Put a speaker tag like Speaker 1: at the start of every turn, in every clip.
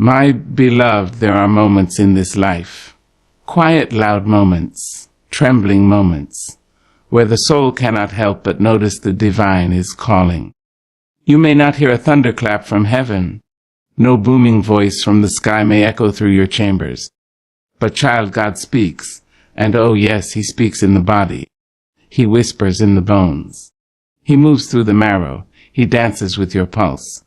Speaker 1: My beloved, there are moments in this life, quiet, loud moments, trembling moments, where the soul cannot help but notice the divine is calling. You may not hear a thunderclap from heaven. No booming voice from the sky may echo through your chambers. But child, God speaks, and oh yes, he speaks in the body. He whispers in the bones. He moves through the marrow. He dances with your pulse.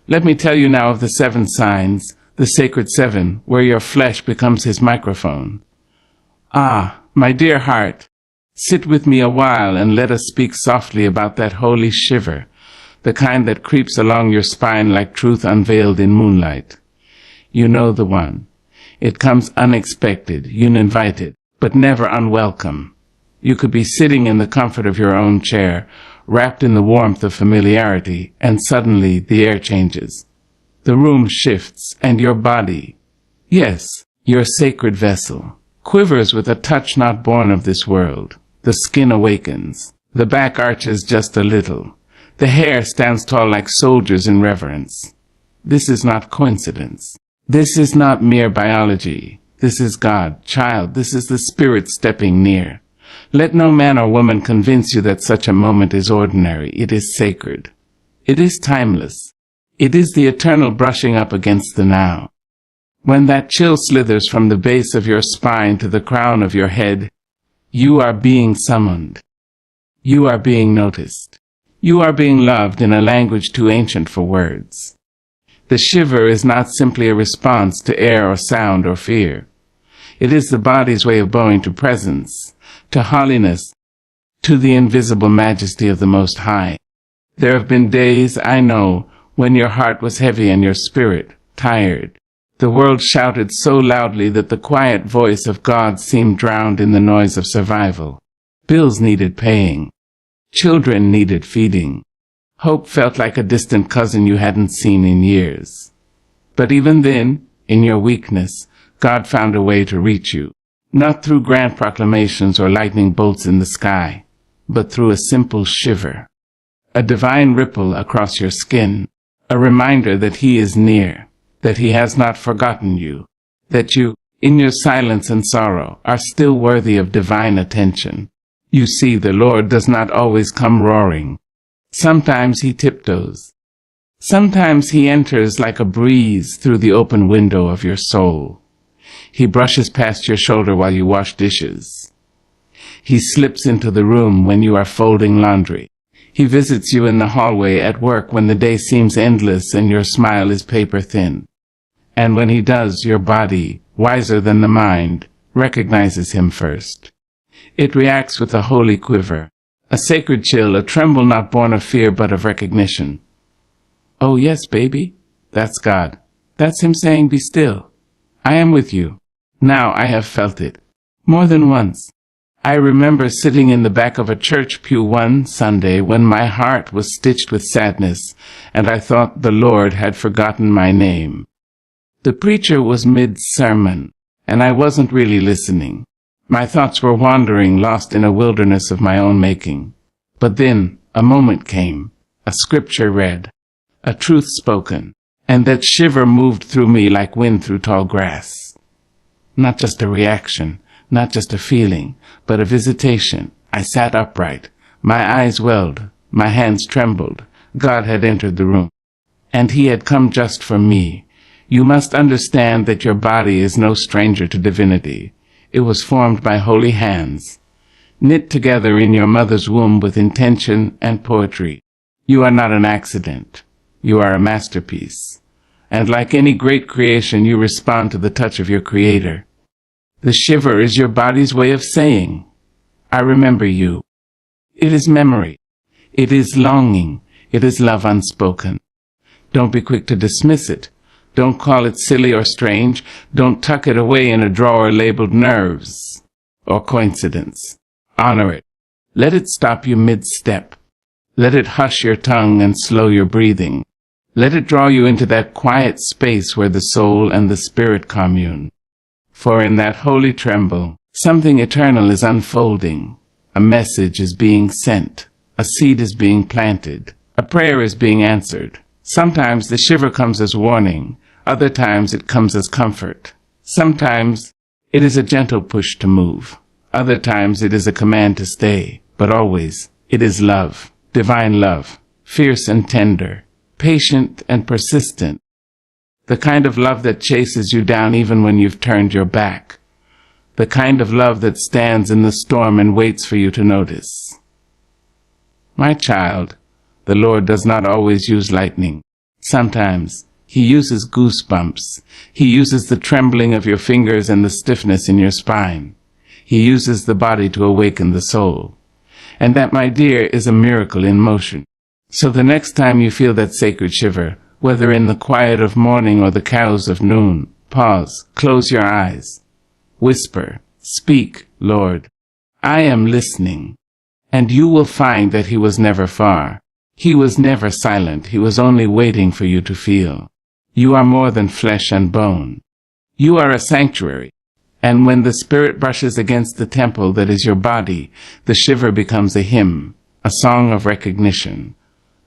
Speaker 1: Let me tell you now of the 7 signs, the sacred 7, where your flesh becomes his microphone. Ah, my dear heart, sit with me a while and let us speak softly about that holy shiver, the kind that creeps along your spine like truth unveiled in moonlight. You know the one. It comes unexpected, uninvited, but never unwelcome. You could be sitting in the comfort of your own chair, wrapped in the warmth of familiarity, and suddenly the air changes. The room shifts, and your body, yes, your sacred vessel, quivers with a touch not born of this world. The skin awakens. The back arches just a little. The hair stands tall like soldiers in reverence. This is not coincidence. This is not mere biology. This is God. Child, this is the Spirit stepping near. Let no man or woman convince you that such a moment is ordinary. It is sacred. It is timeless. It is the eternal brushing up against the now. When that chill slithers from the base of your spine to the crown of your head, you are being summoned. You are being noticed. You are being loved in a language too ancient for words. The shiver is not simply a response to air or sound or fear. It is the body's way of bowing to presence, to holiness, to the invisible majesty of the Most High. There have been days, I know, when your heart was heavy and your spirit tired. The world shouted so loudly that the quiet voice of God seemed drowned in the noise of survival. Bills needed paying. Children needed feeding. Hope felt like a distant cousin you hadn't seen in years. But even then, in your weakness, God found a way to reach you. Not through grand proclamations or lightning bolts in the sky, but through a simple shiver. A divine ripple across your skin. A reminder that he is near. That he has not forgotten you. That you, in your silence and sorrow, are still worthy of divine attention. You see, the Lord does not always come roaring. Sometimes he tiptoes. Sometimes he enters like a breeze through the open window of your soul. He brushes past your shoulder while you wash dishes. He slips into the room when you are folding laundry. He visits you in the hallway at work when the day seems endless and your smile is paper thin. And when he does, your body, wiser than the mind, recognizes him first. It reacts with a holy quiver, a sacred chill, a tremble not born of fear but of recognition. Oh yes, baby, that's God. That's him saying, be still. I am with you. Now I have felt it. More than once. I remember sitting in the back of a church pew one Sunday when my heart was stitched with sadness, and I thought the Lord had forgotten my name. The preacher was mid-sermon, and I wasn't really listening. My thoughts were wandering, lost in a wilderness of my own making. But then a moment came, a scripture read, a truth spoken, and that shiver moved through me like wind through tall grass. Not just a reaction, not just a feeling, but a visitation. I sat upright. My eyes welled. My hands trembled. God had entered the room. And he had come just for me. You must understand that your body is no stranger to divinity. It was formed by holy hands, knit together in your mother's womb with intention and poetry. You are not an accident. You are a masterpiece. And like any great creation, you respond to the touch of your Creator. The shiver is your body's way of saying, I remember you. It is memory. It is longing. It is love unspoken. Don't be quick to dismiss it. Don't call it silly or strange. Don't tuck it away in a drawer labeled nerves or coincidence. Honor it. Let it stop you mid-step. Let it hush your tongue and slow your breathing. Let it draw you into that quiet space where the soul and the spirit commune. For in that holy tremble, something eternal is unfolding. A message is being sent. A seed is being planted. A prayer is being answered. Sometimes the shiver comes as warning, Other times it comes as comfort. Sometimes it is a gentle push to move. Other times it is a command to stay. But always it is love, divine love, fierce and tender, patient and persistent. The kind of love that chases you down even when you've turned your back. The kind of love that stands in the storm and waits for you to notice. My child, the Lord does not always use lightning. Sometimes He uses goosebumps. He uses the trembling of your fingers and the stiffness in your spine. He uses the body to awaken the soul. And that, my dear, is a miracle in motion. So the next time you feel that sacred shiver, whether in the quiet of morning or the cows of noon, pause, close your eyes. Whisper, speak, Lord, I am listening. And you will find that He was never far. He was never silent. He was only waiting for you to feel. You are more than flesh and bone. You are a sanctuary. And when the spirit brushes against the temple that is your body, the shiver becomes a hymn, a song of recognition,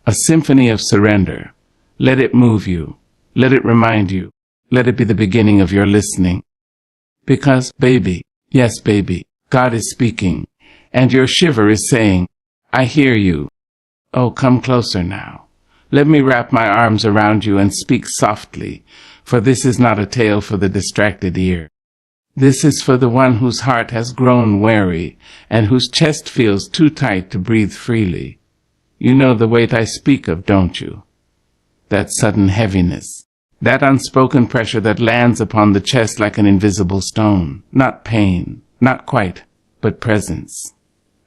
Speaker 1: a symphony of surrender. Let it move you. Let it remind you. Let it be the beginning of your listening. Because, baby, yes, baby, God is speaking, and your shiver is saying, I hear you. Oh, come closer now. Let me wrap my arms around you and speak softly, for this is not a tale for the distracted ear. This is for the one whose heart has grown weary and whose chest feels too tight to breathe freely. You know the weight I speak of, don't you? That sudden heaviness, that unspoken pressure that lands upon the chest like an invisible stone. Not pain, not quite, but presence.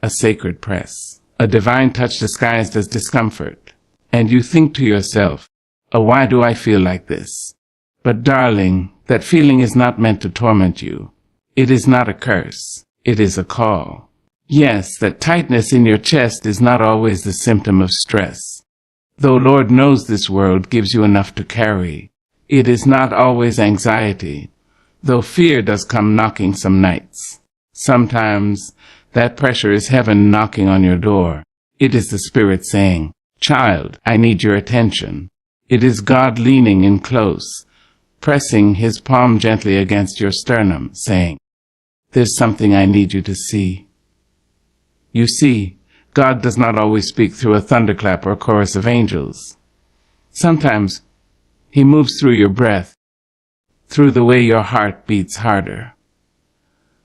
Speaker 1: A sacred press, a divine touch disguised as discomfort. And you think to yourself, oh, why do I feel like this? But darling, that feeling is not meant to torment you. It is not a curse. It is a call. Yes, that tightness in your chest is not always the symptom of stress. Though Lord knows this world gives you enough to carry, it is not always anxiety, though fear does come knocking some nights. Sometimes that pressure is heaven knocking on your door. It is the Spirit saying, child, I need your attention. It is God leaning in close, pressing His palm gently against your sternum, saying, there's something I need you to see. You see, God does not always speak through a thunderclap or chorus of angels. Sometimes He moves through your breath, through the way your heart beats harder,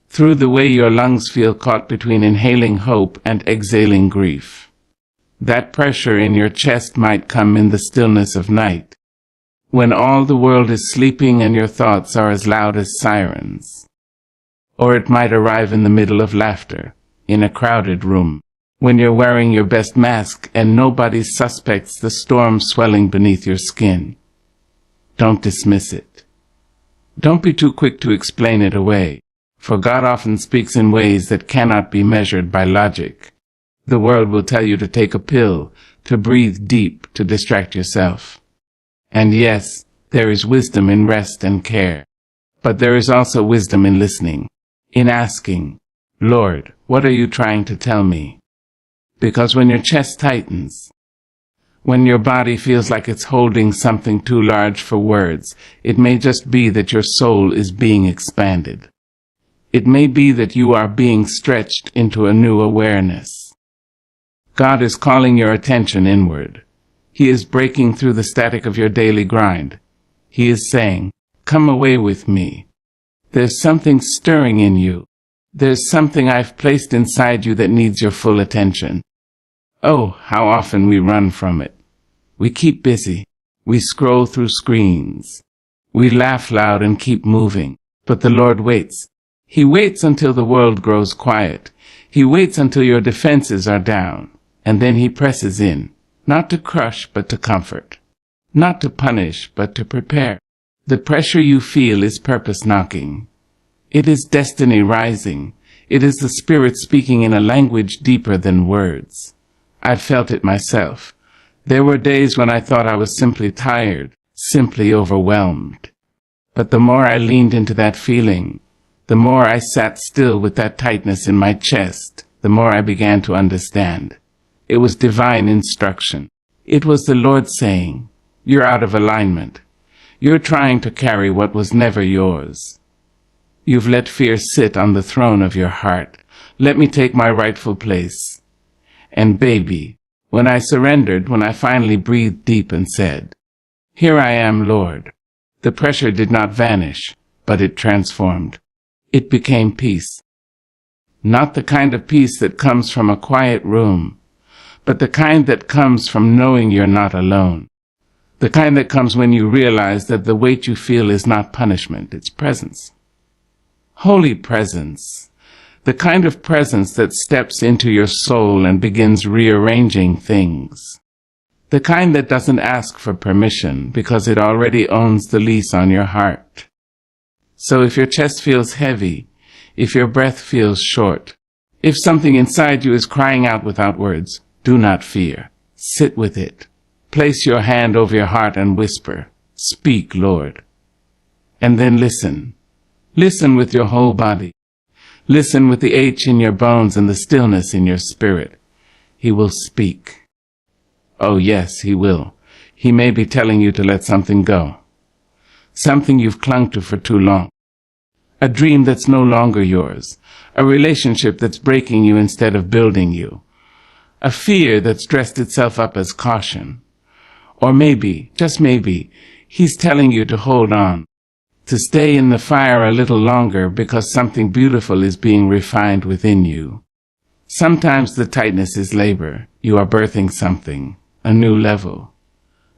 Speaker 1: through the way your lungs feel caught between inhaling hope and exhaling grief. That pressure in your chest might come in the stillness of night, when all the world is sleeping and your thoughts are as loud as sirens. Or it might arrive in the middle of laughter, in a crowded room, when you're wearing your best mask and nobody suspects the storm swelling beneath your skin. Don't dismiss it. Don't be too quick to explain it away, for God often speaks in ways that cannot be measured by logic. The world will tell you to take a pill, to breathe deep, to distract yourself. And yes, there is wisdom in rest and care, but there is also wisdom in listening, in asking, Lord, what are you trying to tell me? Because when your chest tightens, when your body feels like it's holding something too large for words, it may just be that your soul is being expanded. It may be that you are being stretched into a new awareness. God is calling your attention inward. He is breaking through the static of your daily grind. He is saying, come away with me. There's something stirring in you. There's something I've placed inside you that needs your full attention. Oh, how often we run from it. We keep busy. We scroll through screens. We laugh loud and keep moving. But the Lord waits. He waits until the world grows quiet. He waits until your defenses are down. And then He presses in, not to crush, but to comfort. Not to punish, but to prepare. The pressure you feel is purpose knocking. It is destiny rising. It is the Spirit speaking in a language deeper than words. I've felt it myself. There were days when I thought I was simply tired, simply overwhelmed. But the more I leaned into that feeling, the more I sat still with that tightness in my chest, the more I began to understand. It was divine instruction. It was the Lord saying, you're out of alignment. You're trying to carry what was never yours. You've let fear sit on the throne of your heart. Let me take my rightful place. And baby, when I surrendered, when I finally breathed deep and said, "Here I am, Lord," the pressure did not vanish, but it transformed. It became peace. Not the kind of peace that comes from a quiet room, but the kind that comes from knowing you're not alone. The kind that comes when you realize that the weight you feel is not punishment, it's presence. Holy presence. The kind of presence that steps into your soul and begins rearranging things. The kind that doesn't ask for permission because it already owns the lease on your heart. So if your chest feels heavy, if your breath feels short, if something inside you is crying out without words, do not fear. Sit with it. Place your hand over your heart and whisper, "Speak, Lord." And then listen. Listen with your whole body. Listen with the ache in your bones and the stillness in your spirit. He will speak. Oh yes, he will. He may be telling you to let something go. Something you've clung to for too long. A dream that's no longer yours. A relationship that's breaking you instead of building you. A fear that's dressed itself up as caution. Or maybe, just maybe, he's telling you to hold on. To stay in the fire a little longer because something beautiful is being refined within you. Sometimes the tightness is labor. You are birthing something, a new level,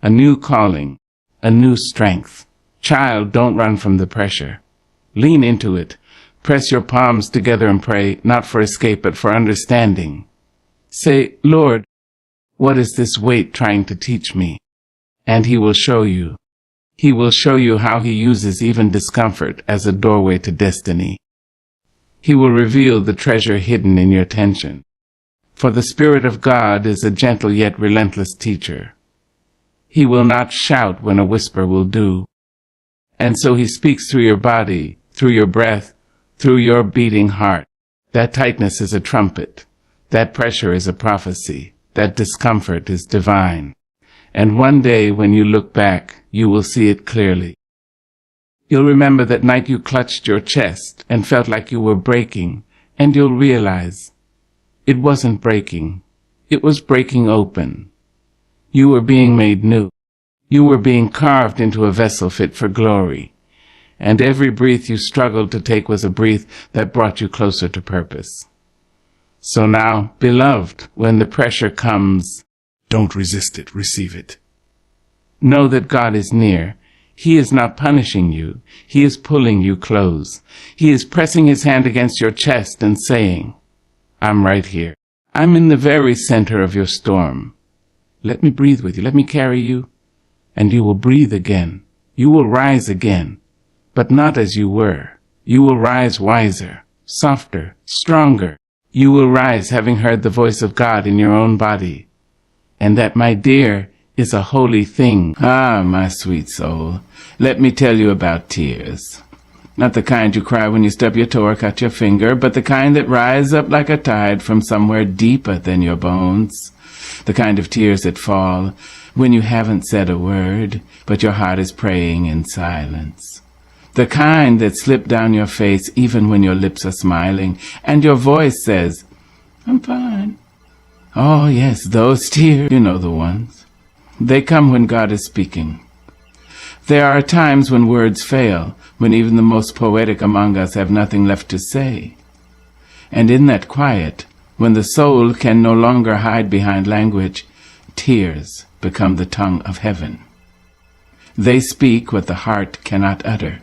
Speaker 1: a new calling, a new strength. Child, don't run from the pressure. Lean into it. Press your palms together and pray, not for escape, but for understanding. Say, "Lord, what is this weight trying to teach me?" And he will show you. He will show you how he uses even discomfort as a doorway to destiny. He will reveal the treasure hidden in your tension. For the Spirit of God is a gentle yet relentless teacher. He will not shout when a whisper will do. And so he speaks through your body, through your breath, through your beating heart. That tightness is a trumpet. That pressure is a prophecy. That discomfort is divine. And one day when you look back, you will see it clearly. You'll remember that night you clutched your chest and felt like you were breaking, and you'll realize it wasn't breaking. It was breaking open. You were being made new. You were being carved into a vessel fit for glory. And every breath you struggled to take was a breath that brought you closer to purpose. So now, beloved, when the pressure comes, don't resist it, receive it. Know that God is near. He is not punishing you. He is pulling you close. He is pressing his hand against your chest and saying, "I'm right here. I'm in the very center of your storm. Let me breathe with you. Let me carry you." And you will breathe again. You will rise again, but not as you were. You will rise wiser, softer, stronger. You will rise having heard the voice of God in your own body. And that, my dear, is a holy thing. Ah, my sweet soul, let me tell you about tears. Not the kind you cry when you stub your toe or cut your finger, but the kind that rise up like a tide from somewhere deeper than your bones. The kind of tears that fall when you haven't said a word, but your heart is praying in silence. The kind that slip down your face even when your lips are smiling, and your voice says, "I'm fine." Oh, yes, those tears, you know the ones. They come when God is speaking. There are times when words fail, when even the most poetic among us have nothing left to say. And in that quiet, when the soul can no longer hide behind language, tears become the tongue of heaven. They speak what the heart cannot utter.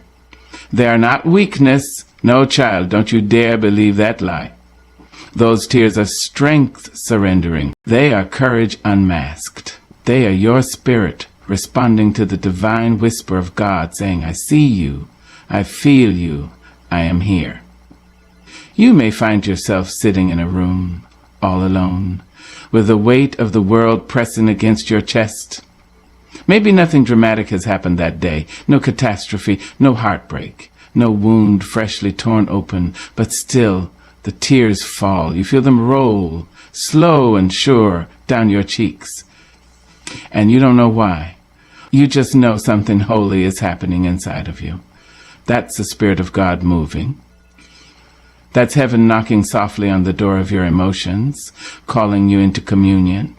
Speaker 1: They are not weakness. No, child, don't you dare believe that lie. Those tears are strength surrendering. They are courage unmasked. They are your spirit responding to the divine whisper of God, saying, "I see you, I feel you, I am here." You may find yourself sitting in a room, all alone, with the weight of the world pressing against your chest. Maybe nothing dramatic has happened that day, no catastrophe, no heartbreak, no wound freshly torn open, but still the tears fall. You feel them roll, slow and sure, down your cheeks. And you don't know why. You just know something holy is happening inside of you. That's the Spirit of God moving. That's heaven knocking softly on the door of your emotions, calling you into communion.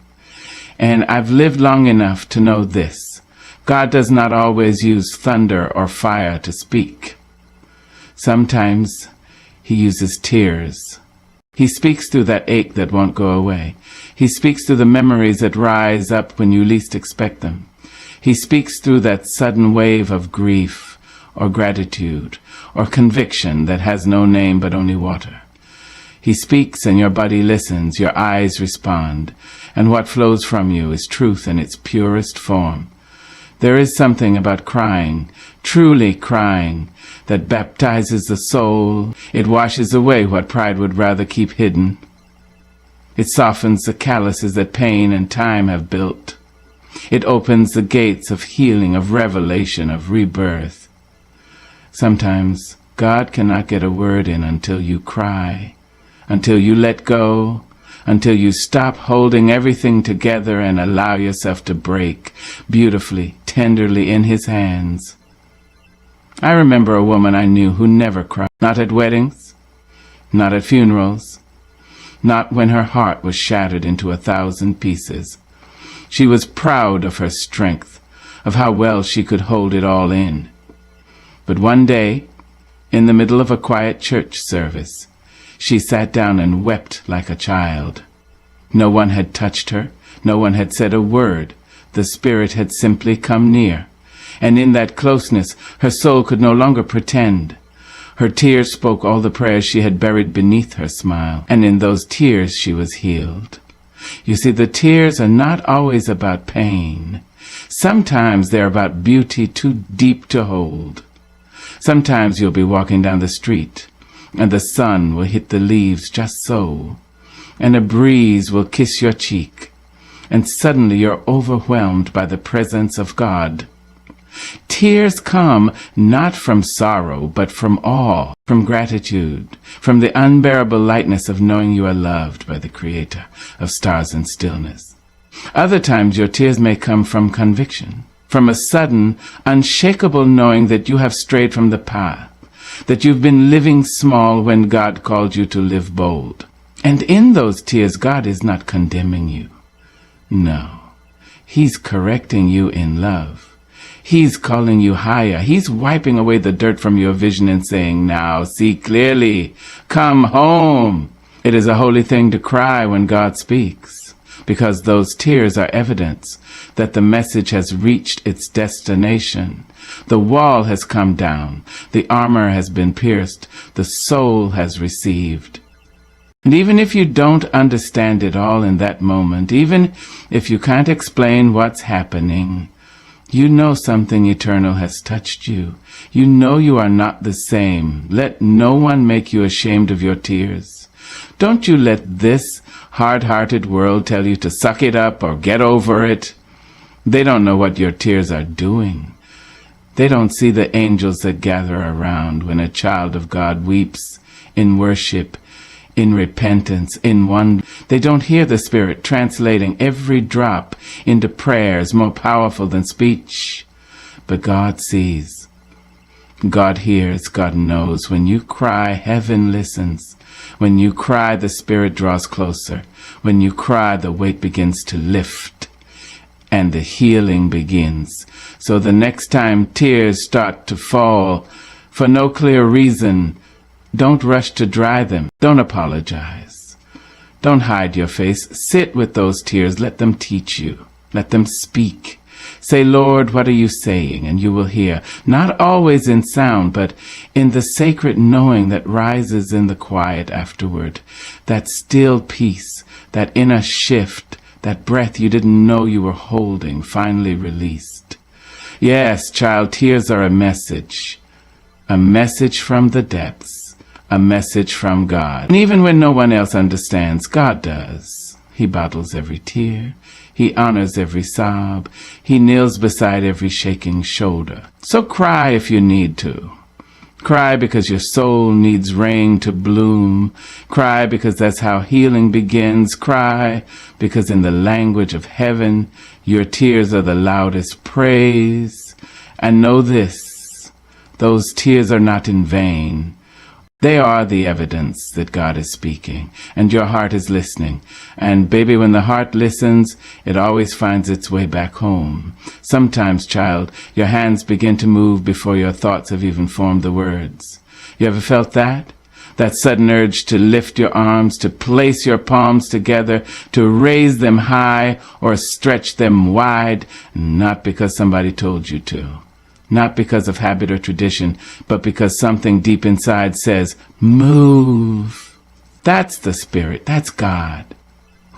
Speaker 1: And I've lived long enough to know this. God does not always use thunder or fire to speak. Sometimes he uses tears. He speaks through that ache that won't go away. He speaks through the memories that rise up when you least expect them. He speaks through that sudden wave of grief or gratitude or conviction that has no name but only water. He speaks and your body listens, your eyes respond, and what flows from you is truth in its purest form. There is something about crying, truly crying, that baptizes the soul. It washes away what pride would rather keep hidden. It softens the calluses that pain and time have built. It opens the gates of healing, of revelation, of rebirth. Sometimes God cannot get a word in until you cry, until you let go, until you stop holding everything together and allow yourself to break beautifully, tenderly in his hands. I remember a woman I knew who never cried, not at weddings, not at funerals, not when her heart was shattered into 1,000 pieces. She was proud of her strength, of how well she could hold it all in. But one day, in the middle of a quiet church service, she sat down and wept like a child. No one had touched her, no one had said a word. The Spirit had simply come near. And in that closeness, her soul could no longer pretend. Her tears spoke all the prayers she had buried beneath her smile, and in those tears she was healed. You see, the tears are not always about pain. Sometimes they're about beauty too deep to hold. Sometimes you'll be walking down the street, and the sun will hit the leaves just so, and a breeze will kiss your cheek, and suddenly you're overwhelmed by the presence of God. Tears come not from sorrow, but from awe, from gratitude, from the unbearable lightness of knowing you are loved by the Creator of stars and stillness. Other times your tears may come from conviction, from a sudden, unshakable knowing that you have strayed from the path, that you've been living small when God called you to live bold. And in those tears, God is not condemning you. No, he's correcting you in love. He's calling you higher. He's wiping away the dirt from your vision and saying, now see clearly, come home. It is a holy thing to cry when God speaks, because those tears are evidence that the message has reached its destination. The wall has come down. The armor has been pierced. The soul has received. And even if you don't understand it all in that moment, even if you can't explain what's happening, you know something eternal has touched you. You know you are not the same. Let no one make you ashamed of your tears. Don't you let this hard-hearted world tell you to suck it up or get over it. They don't know what your tears are doing. They don't see the angels that gather around when a child of God weeps in worship, in repentance, in wonder. They don't hear the Spirit translating every drop into prayers more powerful than speech. But God sees. God hears. God knows. When you cry, heaven listens. When you cry, the Spirit draws closer. When you cry, the weight begins to lift, and the healing begins. So the next time tears start to fall for no clear reason, don't rush to dry them. Don't apologize. Don't hide your face. Sit with those tears. Let them teach you. Let them speak. Say, Lord, what are you saying? And you will hear. Not always in sound, but in the sacred knowing that rises in the quiet afterward. That still peace, that inner shift, that breath you didn't know you were holding, finally released. Yes, child, tears are a message from the depths. A message from God. And even when no one else understands, God does. He bottles every tear. He honors every sob. He kneels beside every shaking shoulder. So cry if you need to. Cry because your soul needs rain to bloom. Cry because that's how healing begins. Cry because in the language of heaven, your tears are the loudest praise. And know this, those tears are not in vain. They are the evidence that God is speaking, and your heart is listening. And baby, when the heart listens, it always finds its way back home. Sometimes, child, your hands begin to move before your thoughts have even formed the words. You ever felt that? That sudden urge to lift your arms, to place your palms together, to raise them high or stretch them wide, not because somebody told you to. Not because of habit or tradition, but because something deep inside says, move. That's the Spirit. That's God.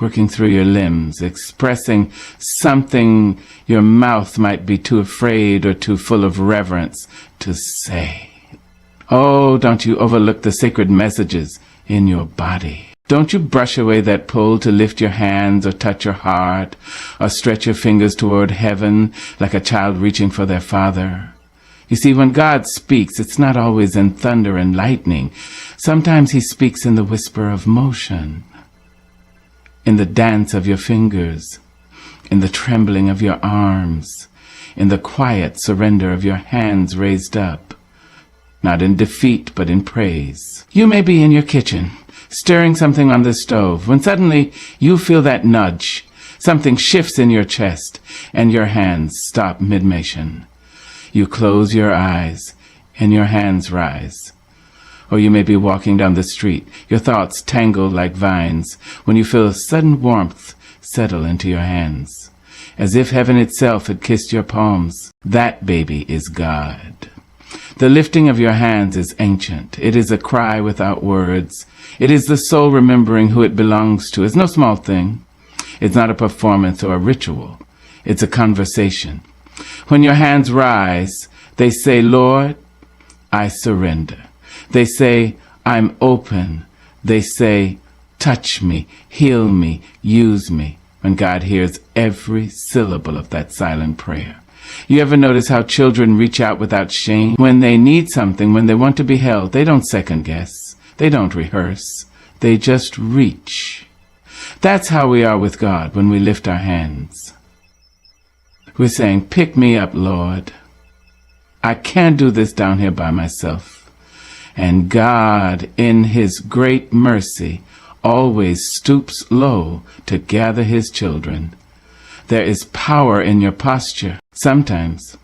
Speaker 1: Working through your limbs, expressing something your mouth might be too afraid or too full of reverence to say. Oh, don't you overlook the sacred messages in your body. Don't you brush away that pull to lift your hands or touch your heart or stretch your fingers toward heaven like a child reaching for their father. You see, when God speaks, it's not always in thunder and lightning. Sometimes he speaks in the whisper of motion, in the dance of your fingers, in the trembling of your arms, in the quiet surrender of your hands raised up, not in defeat but in praise. You may be in your kitchen, stirring something on the stove, when suddenly you feel that nudge. Something shifts in your chest, and your hands stop mid-motion. You close your eyes, and your hands rise. Or you may be walking down the street, your thoughts tangled like vines, when you feel a sudden warmth settle into your hands, as if heaven itself had kissed your palms. That, baby, is God. The lifting of your hands is ancient. It is a cry without words. It is the soul remembering who it belongs to. It's no small thing. It's not a performance or a ritual. It's a conversation. When your hands rise, they say, Lord, I surrender. They say, I'm open. They say, touch me, heal me, use me. When God hears every syllable of that silent prayer. You ever notice how children reach out without shame? When they need something, when they want to be held, they don't second guess. They don't rehearse. They just reach. That's how we are with God when we lift our hands. We're saying, pick me up, Lord. I can't do this down here by myself. And God, in his great mercy, always stoops low to gather his children. There is power in your posture. Sometimes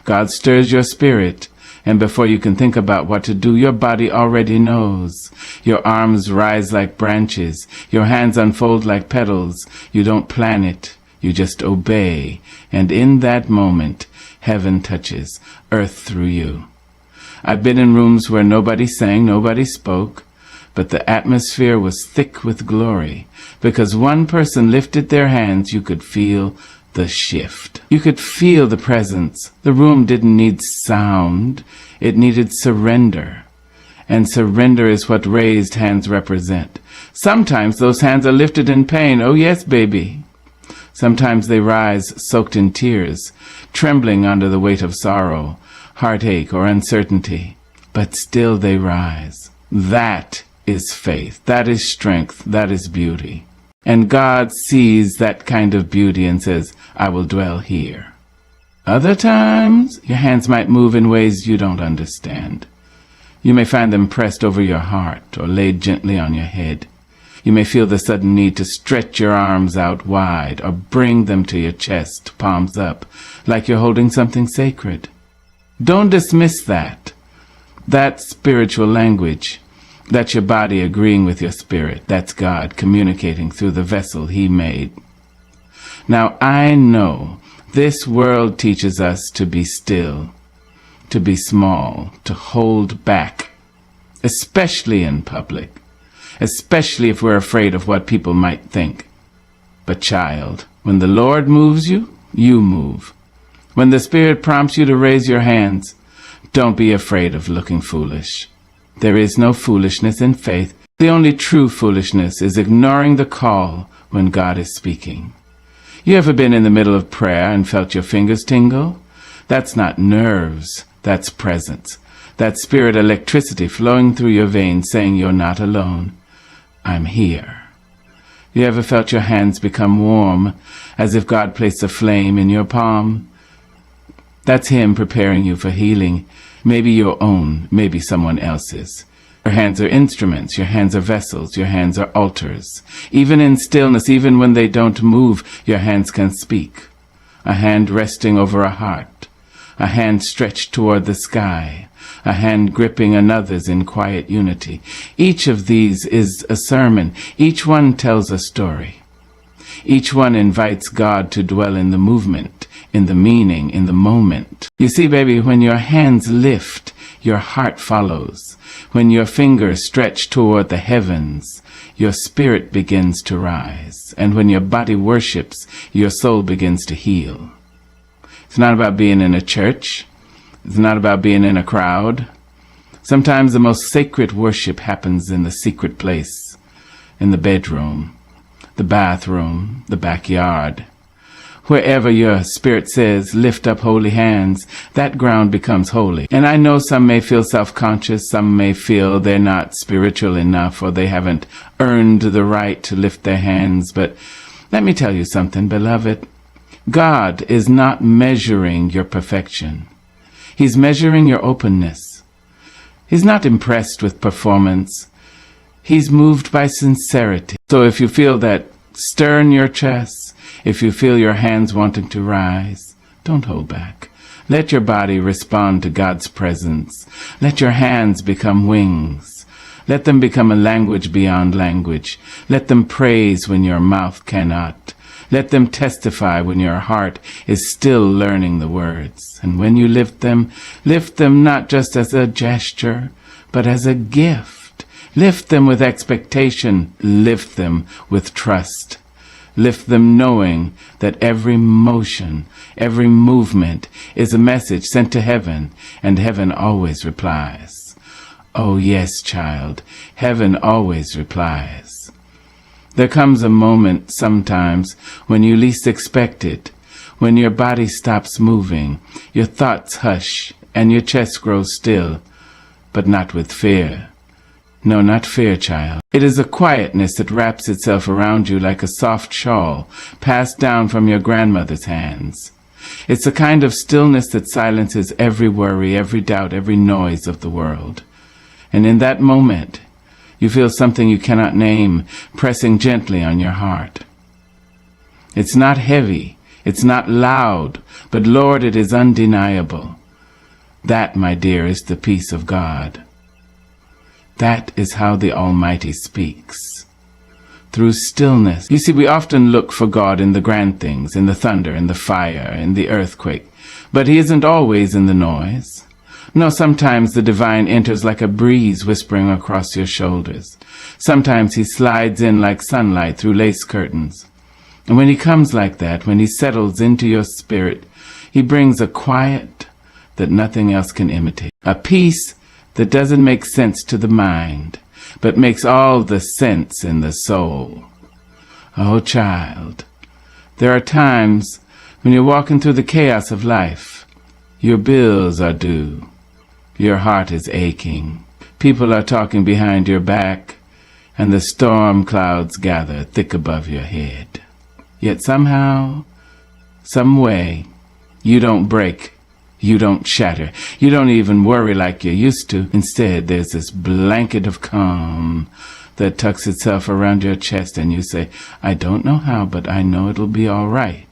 Speaker 1: God stirs your spirit, and before you can think about what to do, your body already knows. Your arms rise like branches. Your hands unfold like petals. You don't plan it. You just obey. And in that moment, heaven touches earth through you. I've been in rooms where nobody sang, nobody spoke, but the atmosphere was thick with glory. Because one person lifted their hands, you could feel the shift. You could feel the presence. The room didn't need sound. It needed surrender. And surrender is what raised hands represent. Sometimes those hands are lifted in pain. Oh yes, baby. Sometimes they rise soaked in tears, trembling under the weight of sorrow, heartache, or uncertainty. But still they rise. That is faith. That is strength. That is beauty. And God sees that kind of beauty and says, I will dwell here. Other times, your hands might move in ways you don't understand. You may find them pressed over your heart or laid gently on your head. You may feel the sudden need to stretch your arms out wide or bring them to your chest, palms up, like you're holding something sacred. Don't dismiss that. That's spiritual language. That's your body agreeing with your spirit. That's God communicating through the vessel he made. Now, I know this world teaches us to be still, to be small, to hold back, especially in public, especially if we're afraid of what people might think. But child, when the Lord moves you, you move. When the Spirit prompts you to raise your hands, don't be afraid of looking foolish. There is no foolishness in faith. The only true foolishness is ignoring the call when God is speaking. You ever been in the middle of prayer and felt your fingers tingle? That's not nerves, that's presence. that spirit electricity flowing through your veins saying you're not alone. I'm here. You ever felt your hands become warm, as if God placed a flame in your palm? That's Him preparing you for healing, maybe your own, maybe someone else's. Your hands are instruments, your hands are vessels, your hands are altars. Even in stillness, even when they don't move, your hands can speak. A hand resting over a heart, a hand stretched toward the sky, a hand gripping another's in quiet unity. Each of these is a sermon. Each one tells a story. Each one invites God to dwell in the movement, in the meaning, in the moment. You see, baby, when your hands lift, your heart follows. When your fingers stretch toward the heavens, your spirit begins to rise. And when your body worships, your soul begins to heal. It's not about being in a church. It's not about being in a crowd. Sometimes the most sacred worship happens in the secret place, in the bedroom, the bathroom, the backyard. Wherever your spirit says, lift up holy hands, that ground becomes holy. And I know some may feel self-conscious, some may feel they're not spiritual enough, or they haven't earned the right to lift their hands. But let me tell you something, beloved. God is not measuring your perfection. He's measuring your openness. He's not impressed with performance. He's moved by sincerity. So if you feel that stir in your chest, if you feel your hands wanting to rise, don't hold back. Let your body respond to God's presence. Let your hands become wings. Let them become a language beyond language. Let them praise when your mouth cannot. Let them testify when your heart is still learning the words. And when you lift them not just as a gesture, but as a gift. Lift them with expectation. Lift them with trust. Lift them knowing that every motion, every movement is a message sent to heaven, and heaven always replies. Oh yes, child, heaven always replies. There comes a moment sometimes when you least expect it, when your body stops moving, your thoughts hush, and your chest grows still, but not with fear. No, not fear, child. It is a quietness that wraps itself around you like a soft shawl passed down from your grandmother's hands. It's a kind of stillness that silences every worry, every doubt, every noise of the world. And in that moment, you feel something you cannot name pressing gently on your heart. It's not heavy, it's not loud, but Lord, it is undeniable. That, my dear, is the peace of God. That is how the Almighty speaks. Through stillness. You see, we often look for God in the grand things, in the thunder, in the fire, in the earthquake. But He isn't always in the noise. No, sometimes the divine enters like a breeze whispering across your shoulders. Sometimes He slides in like sunlight through lace curtains. And when He comes like that, when He settles into your spirit, He brings a quiet that nothing else can imitate. A peace that doesn't make sense to the mind, but makes all the sense in the soul. Oh, child, there are times when you're walking through the chaos of life. Your bills are due. Your heart is aching. People are talking behind your back, and the storm clouds gather thick above your head. Yet somehow, some way, you don't break. You don't shatter. You don't even worry like you used to. Instead, there's this blanket of calm that tucks itself around your chest, and you say, I don't know how, but I know it'll be all right.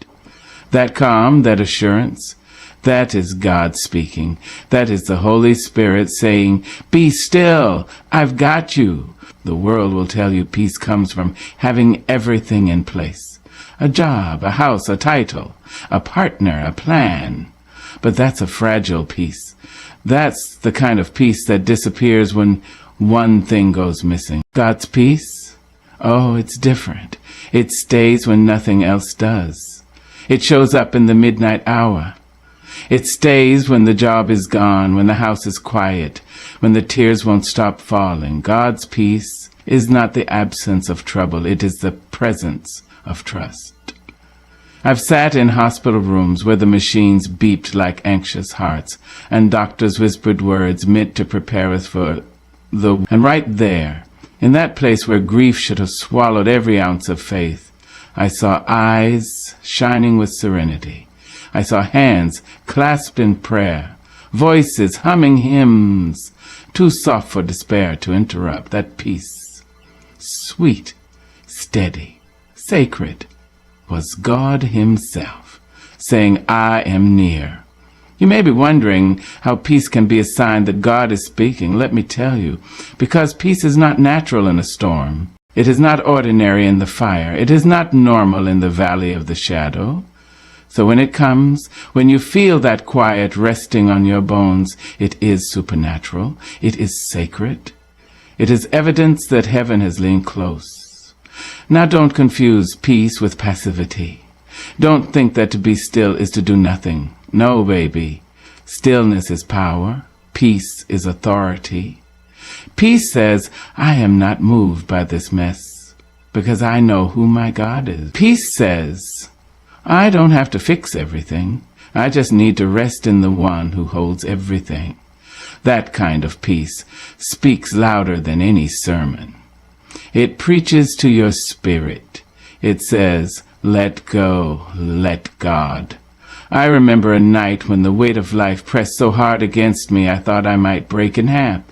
Speaker 1: That calm, that assurance, that is God speaking. That is the Holy Spirit saying, be still, I've got you. The world will tell you peace comes from having everything in place. A job, a house, a title, a partner, a plan. But that's a fragile peace. That's the kind of peace that disappears when one thing goes missing. God's peace? Oh, it's different. It stays when nothing else does. It shows up in the midnight hour. It stays when the job is gone, when the house is quiet, when the tears won't stop falling. God's peace is not the absence of trouble. It is the presence of trust. I've sat in hospital rooms where the machines beeped like anxious hearts, and doctors whispered words meant to prepare us for and right there, in that place where grief should have swallowed every ounce of faith, I saw eyes shining with serenity. I saw hands clasped in prayer, voices humming hymns, too soft for despair to interrupt. That peace, sweet, steady, sacred, was God himself, saying, I am near. You may be wondering how peace can be a sign that God is speaking. Let me tell you, because peace is not natural in a storm. It is not ordinary in the fire. It is not normal in the valley of the shadow. So when it comes, when you feel that quiet resting on your bones, it is supernatural. It is sacred. It is evidence that heaven has leaned close. Now don't confuse peace with passivity. Don't think that to be still is to do nothing. No, baby. Stillness is power. Peace is authority. Peace says, I am not moved by this mess because I know who my God is. Peace says, I don't have to fix everything. I just need to rest in the one who holds everything. That kind of peace speaks louder than any sermon. It preaches to your spirit. It says, let go, let God. I remember a night when the weight of life pressed so hard against me I thought I might break in half.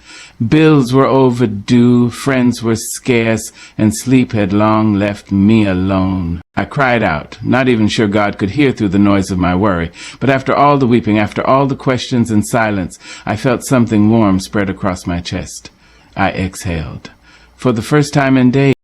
Speaker 1: Bills were overdue, friends were scarce, and sleep had long left me alone. I cried out, not even sure God could hear through the noise of my worry. But after all the weeping, after all the questions and silence, I felt something warm spread across my chest. I exhaled. For the first time in days,